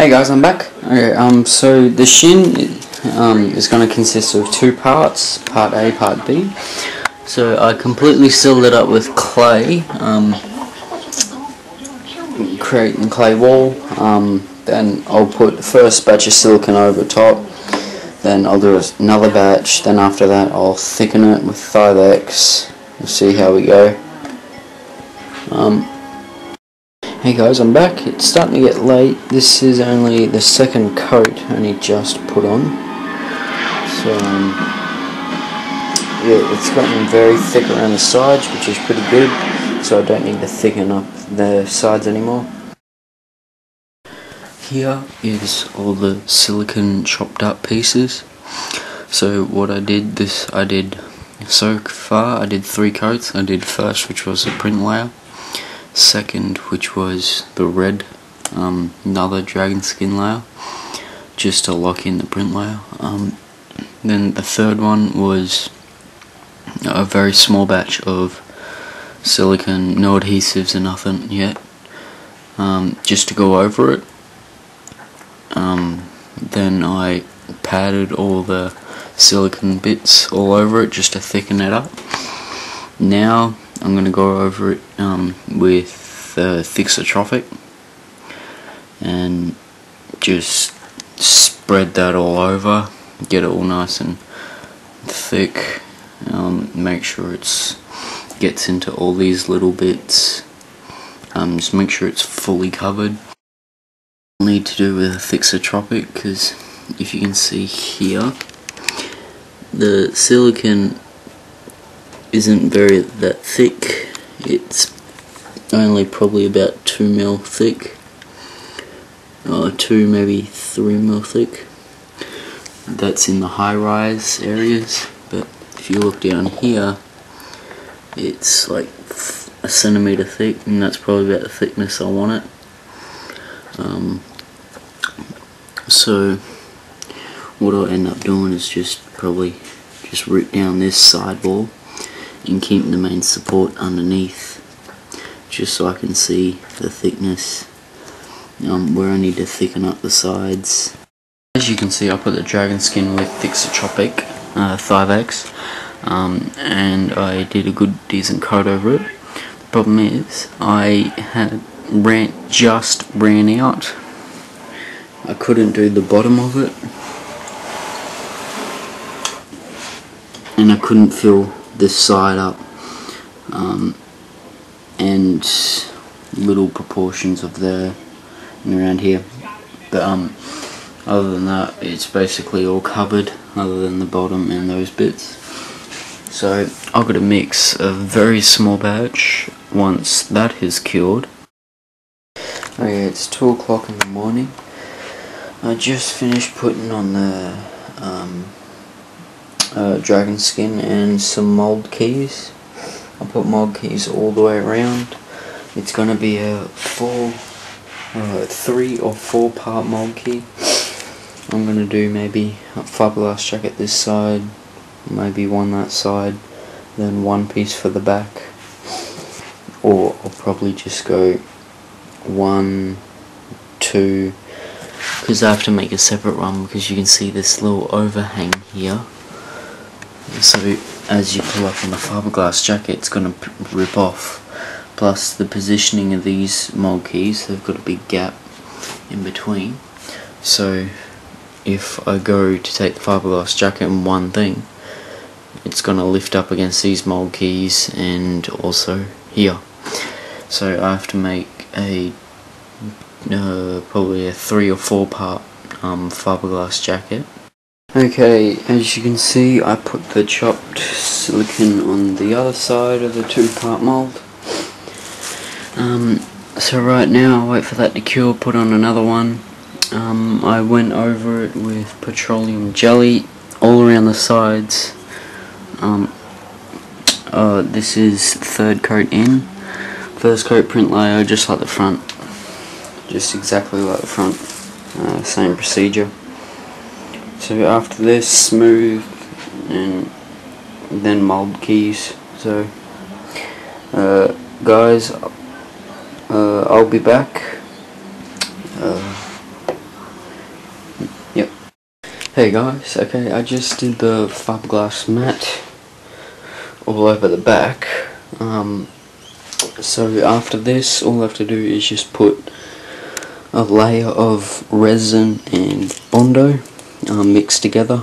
Hey guys, I'm back. Okay, so the shin is going to consist of two parts, part A, part B. So I completely sealed it up with clay, creating clay wall. Then I'll put the first batch of silicone over top. Then I'll do another batch. Then after that, I'll thicken it with 5X. We'll see how we go. Hey guys, I'm back. It's starting to get late. This is only the second coat, only just put on. So, yeah, it's gotten very thick around the sides, which is pretty good. So I don't need to thicken up the sides anymore. Here is all the silicone chopped up pieces. So what I did so far, I did 3 coats. I did first, which was a print layer. Second, which was the red, another dragon skin layer, just to lock in the print layer. Then the third one was a very small batch of silicone, no adhesives or nothing yet, just to go over it. Then I patted all the silicone bits all over it just to thicken it up. Now I'm going to go over it with Thixotrophic and just spread that all over, get it all nice and thick, make sure it gets into all these little bits, just make sure it's fully covered. I'll need to do with Thixotrophic because if you can see here, the silicone isn't that thick. It's only probably about 2 mil thick, or 2 maybe 3 mil thick. That's in the high rise areas, but if you look down here, it's like a centimeter thick, and that's probably about the thickness I want it. So what I'll end up doing is just rip down this side wall and keep the main support underneath, just so I can see the thickness, where I need to thicken up the sides. As you can see, I put the dragon skin with Thixotrophic 5X, and I did a good decent coat over it. The problem is I just ran out. I couldn't do the bottom of it, and I couldn't fill this side up, and little proportions of there and around here, but other than that, it's basically all covered other than the bottom and those bits. So I've got to mix a very small batch once that is cured. Okay, it's 2 o'clock in the morning. I just finished putting on the dragon skin and some mold keys. I put mold keys all the way around. It's going to be a 3 or 4 part mold key. I'm going to do maybe a fiberglass jacket this side, maybe one that side, then one piece for the back, or I'll probably just go 1, 2, because I have to make a separate one because you can see this little overhang here. So as you pull up on the fiberglass jacket, it's going to rip off. Plus the positioning of these mold keys, they've got a big gap in between. So if I go to take the fiberglass jacket in one thing, it's going to lift up against these mold keys and also here. So I have to make a probably a 3 or 4 part fiberglass jacket. Okay, as you can see, I put the chopped silicone on the other side of the 2-part mold. So right now I'll wait for that to cure, put on another one. I went over it with petroleum jelly all around the sides. This is 3rd coat in. First coat print layer, just like the front. Just exactly like the front. Same procedure. So after this, smooth, and then mold keys. So guys, I'll be back. Hey guys, okay, I just did the fiberglass mat all over the back. So after this, all I have to do is just put a layer of resin and Bondo mixed together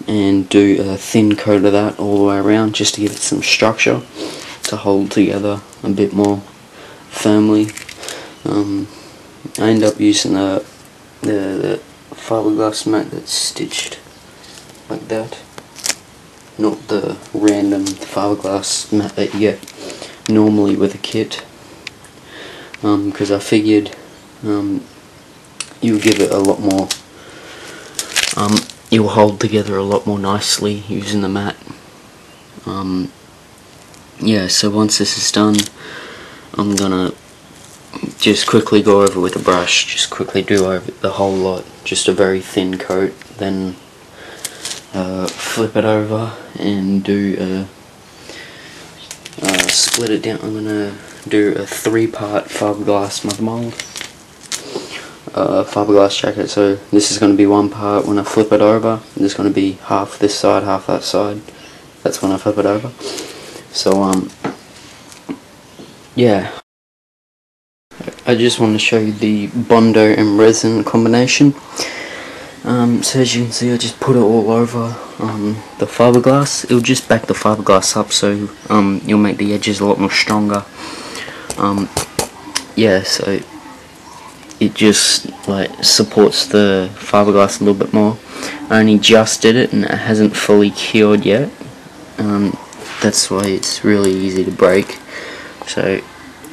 and do a thin coat of that all the way around just to give it some structure to hold together a bit more firmly. I end up using the fiberglass mat that's stitched like that, not the random fiberglass mat that you get normally with a kit, because I figured you'll give it a lot more, you'll hold together a lot more nicely using the mat. Yeah, so once this is done, I'm gonna just quickly go over with a brush, just quickly do over the whole lot, just a very thin coat, then flip it over and do split it down. I'm gonna do a 3-part fiberglass mother mold, fiberglass jacket. So this is going to be 1 part. When I flip it over, there's going to be half this side, half that side. That's when I flip it over. So yeah, I just want to show you the Bondo and resin combination. So as you can see, I just put it all over the fiberglass. It'll just back the fiberglass up, so you'll make the edges a lot more stronger. Yeah, so it just like supports the fiberglass a little bit more. I only just did it and it hasn't fully cured yet. That's why it's really easy to break. So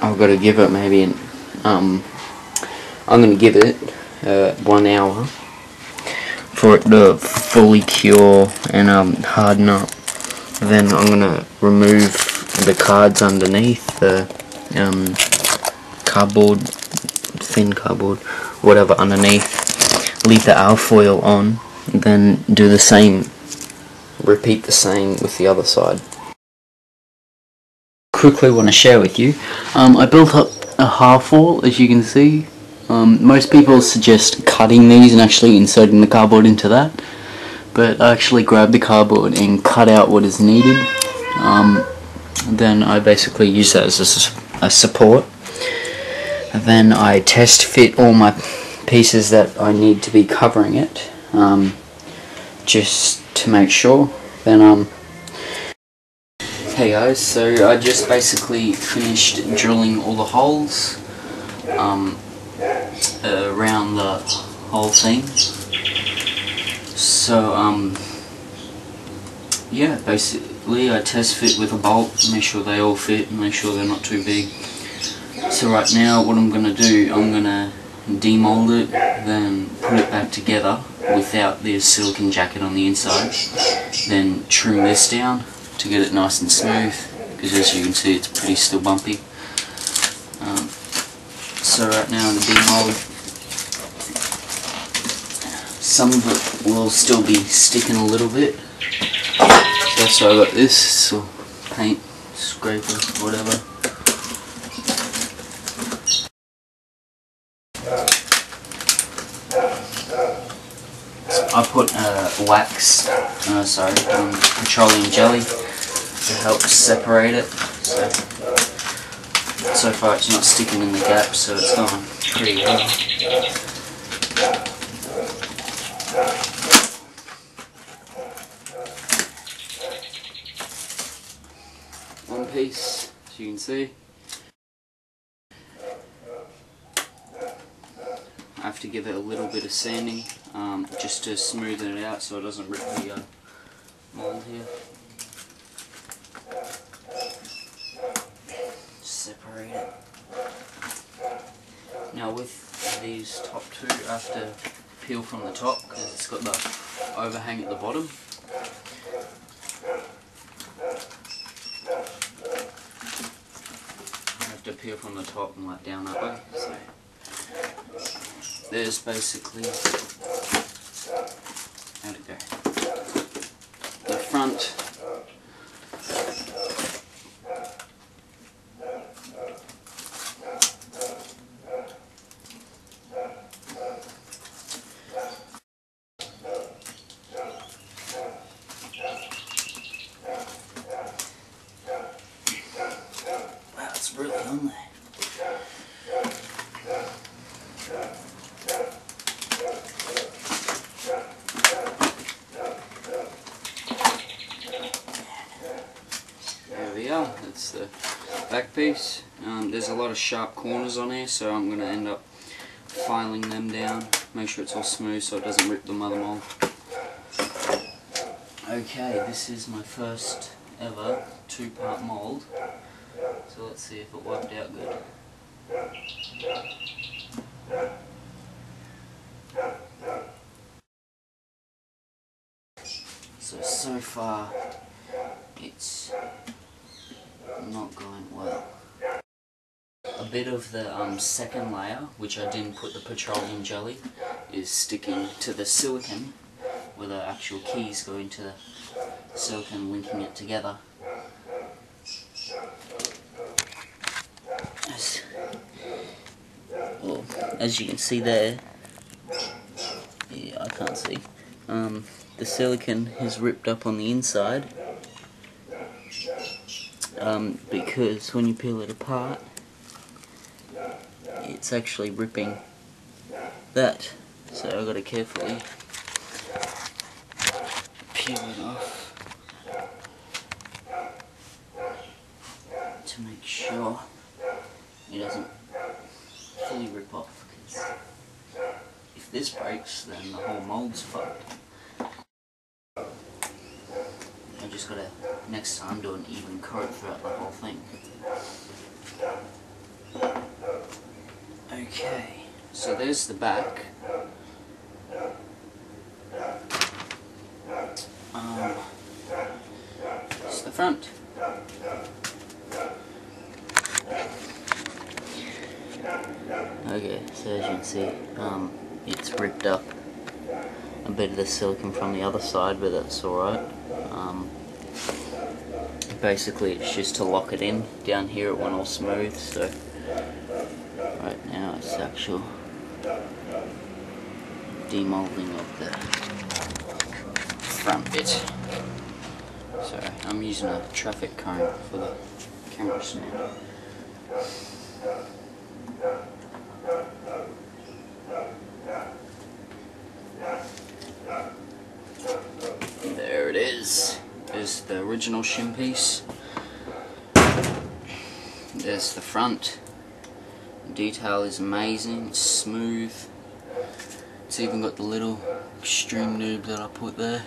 I've got to give it maybe I'm going to give it 1 hour for it to fully cure and harden up. Then I'm going to remove the cards underneath, the cardboard, thin cardboard, whatever underneath, leave the alfoil on, then do the same, repeat the same with the other side. Quickly want to share with you, I built up a half wall, as you can see. Most people suggest cutting these and actually inserting the cardboard into that, but I actually grabbed the cardboard and cut out what is needed. Then I basically use that as a support. And then I test fit all my pieces that I need to be covering it, just to make sure. Then hey guys, so I just basically finished drilling all the holes around the whole thing. So yeah, basically I test fit with a bolt, make sure they all fit, make sure they're not too big. So right now what I'm going to do, I'm going to demold it, then put it back together without the silicone jacket on the inside, then trim this down to get it nice and smooth, because as you can see it's pretty still bumpy. So right now in the demold, some of it will still be sticking a little bit. So I got this, or paint scraper, whatever. I put wax, petroleum jelly to help separate it. So far it's not sticking in the gap, so it's going pretty well. One piece, as you can see. I have to give it a little bit of sanding, just to smoothen it out so it doesn't rip the mold here. Separate it. Now with these top two, I have to peel from the top because it's got the overhang at the bottom. I have to peel from the top and like down that way. So there's basically, how'd it go? The front. back piece. There's a lot of sharp corners on here, so I'm going to end up filing them down, make sure it's all smooth so it doesn't rip the mother mold. Okay, this is my first ever 2-part mold, so let's see if it worked out good. So far it's not going well. A bit of the second layer, which I didn't put the petroleum jelly, is sticking to the silicone, where the actual keys go into the silicone, linking it together. As you can see there, yeah, I can't see, the silicone is ripped up on the inside, because when you peel it apart, it's actually ripping that, so I've got to carefully peel it off to make sure it doesn't fully rip off, because if this breaks then the whole mold's fucked. I just got to next time do an even coat throughout the whole thing. Okay, so there's the back. It's the front. Okay, so as you can see, it's ripped up a bit of the silicone from the other side, but that's alright. Basically it's just to lock it in. Down here it went all smooth, so right now it's actual demolding of the front bit. Sorry, I'm using a traffic cone for the camera stand. There it is. There's the original shin piece. There's the front. The detail is amazing, it's smooth. It's even got the little extreme noob that I put there.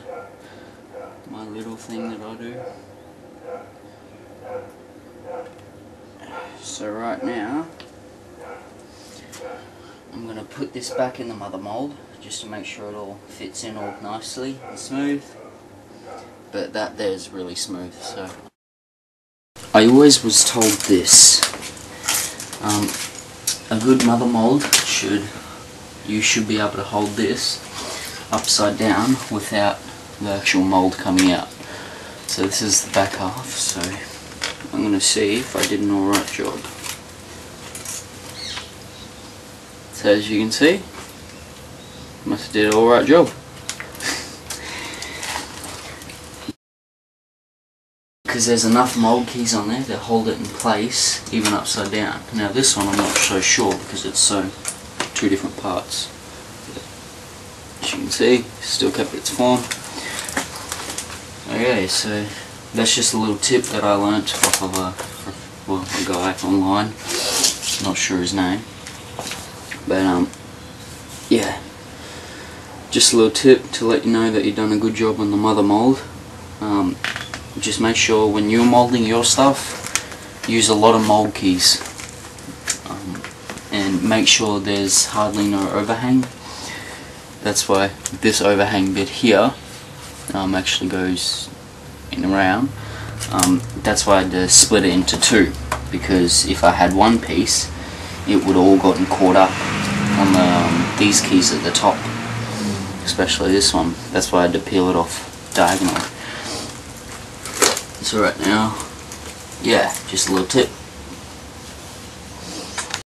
My little thing that I do. So right now, I'm going to put this back in the mother mold just to make sure it all fits in all nicely and smooth. But that there's really smooth, so. I always was told this. A good mother mold you should be able to hold this upside down without the actual mold coming out. So this is the back half, so I'm going to see if I did an alright job. So as you can see, must have did an alright job. Because there's enough mold keys on there to hold it in place, even upside down. Now this one I'm not so sure because it's so two different parts. But as you can see, still kept its form. Okay, so that's just a little tip that I learnt off of a guy online. Not sure his name, but yeah, just a little tip to let you know that you've done a good job on the mother mold. Just make sure when you're molding your stuff, use a lot of mold keys, and make sure there's hardly no overhang. That's why this overhang bit here actually goes in around. That's why I had to split it into two, because if I had one piece, it would all gotten caught up on these keys at the top, especially this one. That's why I had to peel it off diagonally. So right now, yeah, just a little tip.